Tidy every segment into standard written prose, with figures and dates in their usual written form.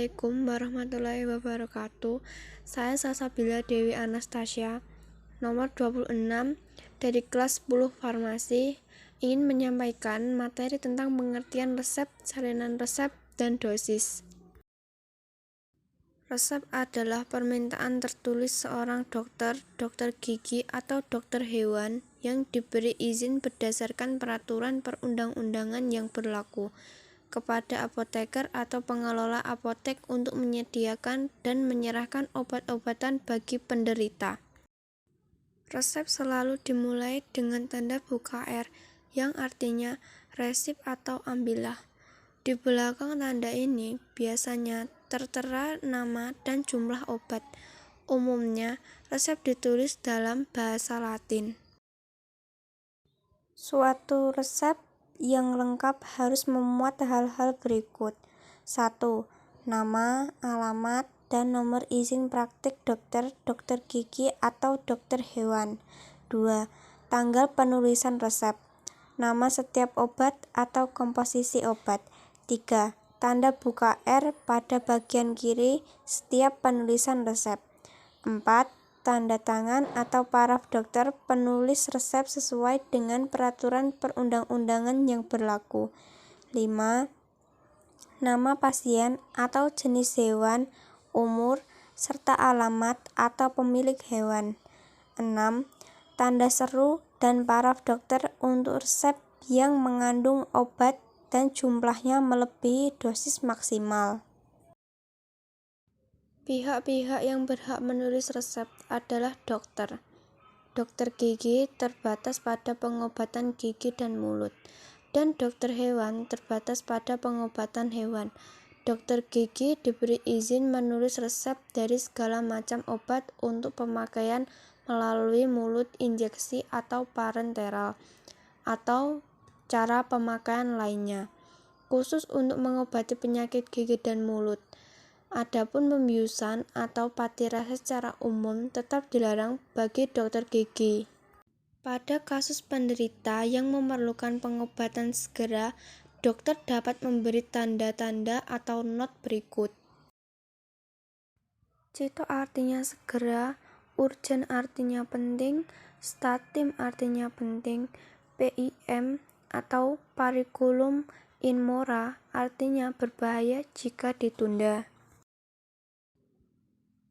Assalamualaikum warahmatullahi wabarakatuh. Saya Salsabila Dewi Anastasia, nomor 26 dari kelas 10 Farmasi, ingin menyampaikan materi tentang pengertian resep, salinan resep, dan dosis. Resep adalah permintaan tertulis seorang dokter, dokter gigi, atau dokter hewan yang diberi izin berdasarkan peraturan perundang-undangan yang berlaku kepada apoteker atau pengelola apotek untuk menyediakan dan menyerahkan obat-obatan bagi penderita. Resep selalu dimulai dengan tanda buka R, yang artinya resip atau ambillah. Di belakang tanda ini biasanya tertera nama dan jumlah obat. Umumnya, resep ditulis dalam bahasa Latin. Suatu resep yang lengkap harus memuat hal-hal berikut. 1. Nama, alamat, dan nomor izin praktik dokter, dokter gigi, atau dokter hewan. 2. Tanggal penulisan resep, nama setiap obat atau komposisi obat. 3. Tanda buka R pada bagian kiri setiap penulisan resep. 4. Tanda tangan atau paraf dokter penulis resep sesuai dengan peraturan perundang-undangan yang berlaku. 5. Nama pasien atau jenis hewan, umur, serta alamat atau pemilik hewan. 6. Tanda seru dan paraf dokter untuk resep yang mengandung obat dan jumlahnya melebihi dosis maksimal. Pihak-pihak yang berhak menulis resep adalah dokter. Dokter gigi terbatas pada pengobatan gigi dan mulut, dan dokter hewan terbatas pada pengobatan hewan. Dokter gigi diberi izin menulis resep dari segala macam obat untuk pemakaian melalui mulut, injeksi, atau parenteral, atau cara pemakaian lainnya, khusus untuk mengobati penyakit gigi dan mulut. Adapun pembiusan atau patira secara umum tetap dilarang bagi dokter gigi. Pada kasus penderita yang memerlukan pengobatan segera, dokter dapat memberi tanda-tanda atau not berikut. Cito artinya segera, urgen artinya penting, statim artinya penting, PIM atau pariculum in mora artinya berbahaya jika ditunda.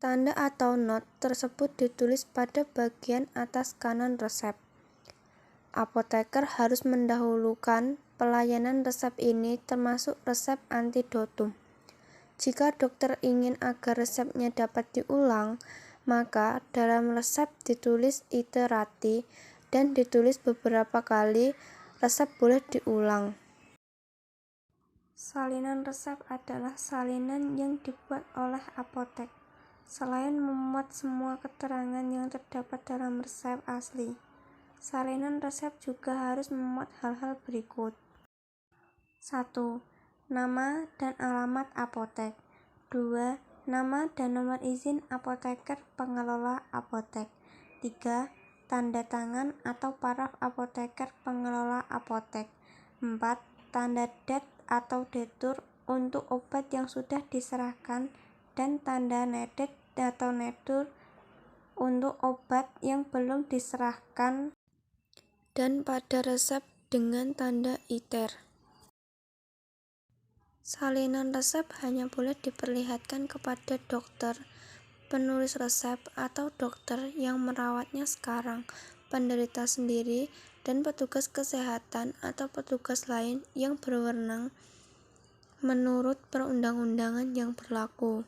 Tanda atau not tersebut ditulis pada bagian atas kanan resep. Apoteker harus mendahulukan pelayanan resep ini termasuk resep antidotum. Jika dokter ingin agar resepnya dapat diulang, maka dalam resep ditulis iterati dan ditulis beberapa kali resep boleh diulang. Salinan resep adalah salinan yang dibuat oleh apotek. Selain memuat semua keterangan yang terdapat dalam resep asli, salinan resep juga harus memuat hal-hal berikut. 1. Nama dan alamat apotek. 2. Nama dan nomor izin apoteker pengelola apotek. 3. Tanda tangan atau paraf apoteker pengelola apotek. 4. Tanda det atau detur untuk obat yang sudah diserahkan dan tanda nedet atau nedur untuk obat yang belum diserahkan, dan pada resep dengan tanda iter. Salinan resep hanya boleh diperlihatkan kepada dokter, penulis resep, atau dokter yang merawatnya sekarang, penderita sendiri, dan petugas kesehatan atau petugas lain yang berwenang menurut perundang-undangan yang berlaku.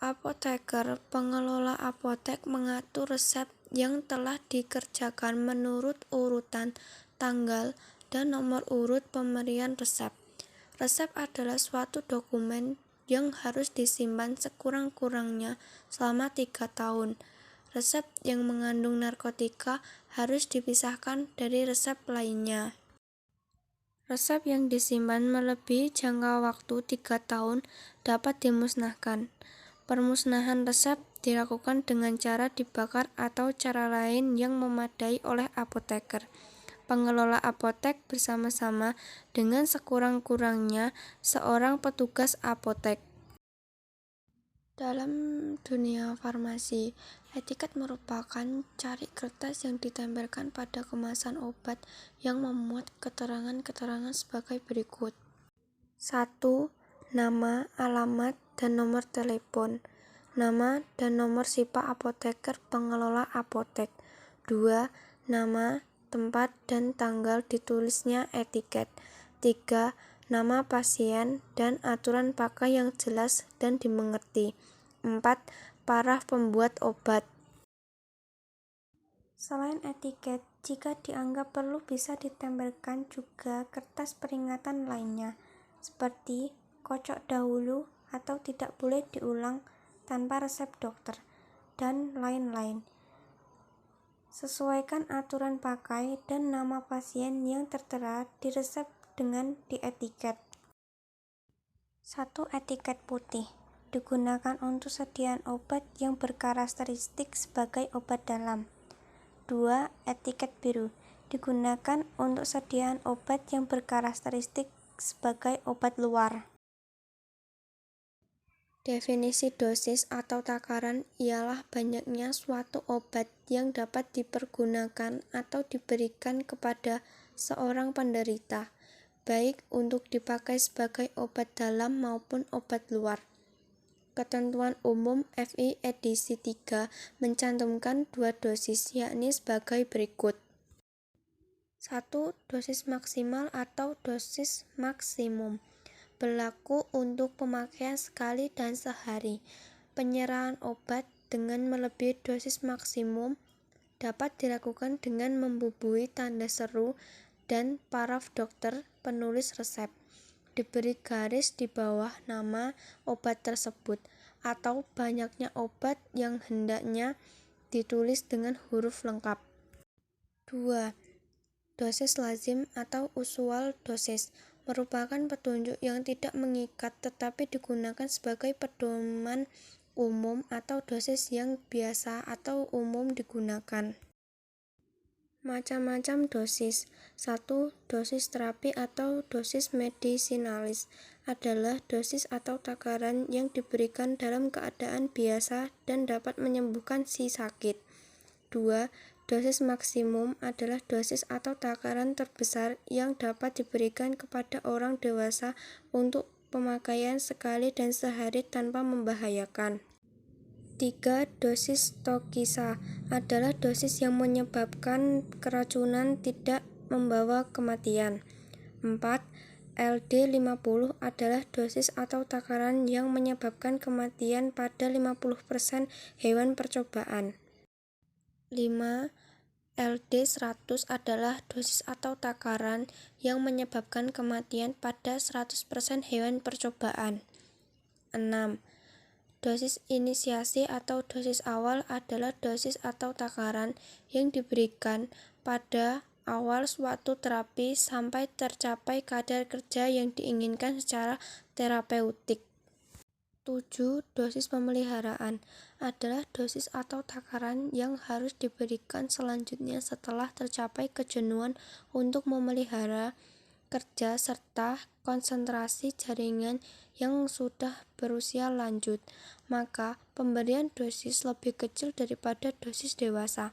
Apoteker, pengelola apotek, mengatur resep yang telah dikerjakan menurut urutan, tanggal, dan nomor urut pemberian resep. Resep adalah suatu dokumen yang harus disimpan sekurang-kurangnya selama 3 tahun. Resep yang mengandung narkotika harus dipisahkan dari resep lainnya. Resep yang disimpan melebihi jangka waktu 3 tahun dapat dimusnahkan. Permusnahan resep dilakukan dengan cara dibakar atau cara lain yang memadai oleh apoteker, pengelola apotek bersama-sama dengan sekurang-kurangnya seorang petugas apotek. Dalam dunia farmasi, etiket merupakan cari kertas yang ditempelkan pada kemasan obat yang memuat keterangan-keterangan sebagai berikut. 1. Nama, alamat, dan nomor telepon. Nama dan nomor sipar apoteker pengelola apotek. 2. Nama, tempat, dan tanggal ditulisnya etiket. 3. Nama pasien dan aturan pakai yang jelas dan dimengerti. 4. Paraf pembuat obat. Selain etiket, jika dianggap perlu bisa ditempelkan juga kertas peringatan lainnya, seperti kocok dahulu atau tidak boleh diulang tanpa resep dokter, dan lain-lain. Sesuaikan aturan pakai dan nama pasien yang tertera di resep dengan di etiket. 1. Etiket putih digunakan untuk sediaan obat yang berkarakteristik sebagai obat dalam. 2. Etiket biru digunakan untuk sediaan obat yang berkarakteristik sebagai obat luar. Definisi dosis atau takaran ialah banyaknya suatu obat yang dapat dipergunakan atau diberikan kepada seorang penderita, baik untuk dipakai sebagai obat dalam maupun obat luar. Ketentuan Umum FI edisi 3 mencantumkan 2 dosis, yakni sebagai berikut. 1. Dosis maksimal atau dosis maksimum berlaku untuk pemakaian sekali dan sehari. Penyerahan obat dengan melebihi dosis maksimum dapat dilakukan dengan membubuhi tanda seru dan paraf dokter penulis resep. Diberi garis di bawah nama obat tersebut atau banyaknya obat yang hendaknya ditulis dengan huruf lengkap. 2. Dosis lazim atau usual dosis merupakan petunjuk yang tidak mengikat tetapi digunakan sebagai pedoman umum atau dosis yang biasa atau umum digunakan. Macam-macam dosis. 1. Dosis terapi atau dosis medisinalis adalah dosis atau takaran yang diberikan dalam keadaan biasa dan dapat menyembuhkan si sakit. 2. Dosis maksimum adalah dosis atau takaran terbesar yang dapat diberikan kepada orang dewasa untuk pemakaian sekali dan sehari tanpa membahayakan. 3. Dosis tokisa adalah dosis yang menyebabkan keracunan tidak membawa kematian. 4. LD50 adalah dosis atau takaran yang menyebabkan kematian pada 50% hewan percobaan. 5. LD100 adalah dosis atau takaran yang menyebabkan kematian pada 100% hewan percobaan. 6. Dosis inisiasi atau dosis awal adalah dosis atau takaran yang diberikan pada awal suatu terapi sampai tercapai kadar kerja yang diinginkan secara terapeutik. 7. Dosis pemeliharaan adalah dosis atau takaran yang harus diberikan selanjutnya setelah tercapai kejenuhan untuk memelihara kerja serta konsentrasi jaringan yang sudah berusia lanjut, maka pemberian dosis lebih kecil daripada dosis dewasa.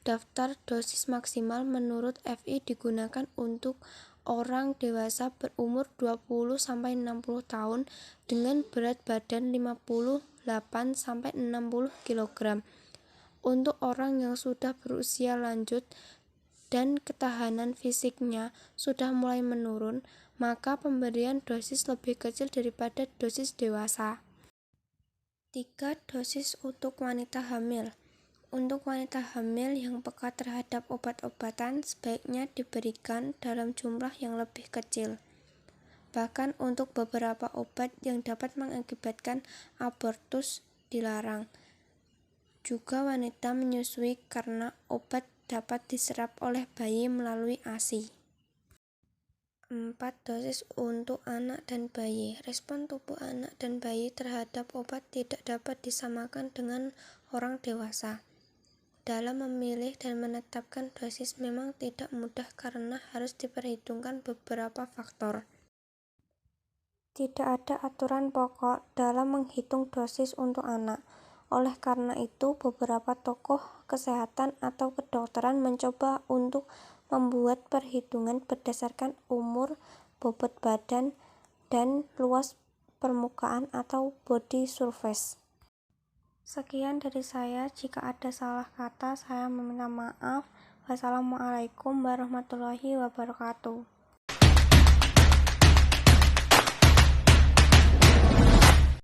Daftar dosis maksimal menurut FI digunakan untuk orang dewasa berumur 20-60 tahun dengan berat badan 58-60 kg. Untuk orang yang sudah berusia lanjut dan ketahanan fisiknya sudah mulai menurun, maka pemberian dosis lebih kecil daripada dosis dewasa. 3. Dosis untuk wanita hamil. Untuk wanita hamil yang peka terhadap obat-obatan sebaiknya diberikan dalam jumlah yang lebih kecil. Bahkan untuk beberapa obat yang dapat mengakibatkan abortus dilarang. Juga wanita menyusui karena obat dapat diserap oleh bayi melalui ASI. 4. Dosis untuk anak dan bayi. Respon tubuh anak dan bayi terhadap obat tidak dapat disamakan dengan orang dewasa. Dalam memilih dan menetapkan dosis memang tidak mudah karena harus diperhitungkan beberapa faktor. tidak ada aturan pokok dalam menghitung dosis untuk anak. Oleh karena itu, beberapa tokoh kesehatan atau kedokteran mencoba untuk membuat perhitungan berdasarkan umur, bobot badan, dan luas permukaan atau body surface. Sekian dari saya. Jika ada salah kata, saya meminta maaf. Wassalamualaikum warahmatullahi wabarakatuh.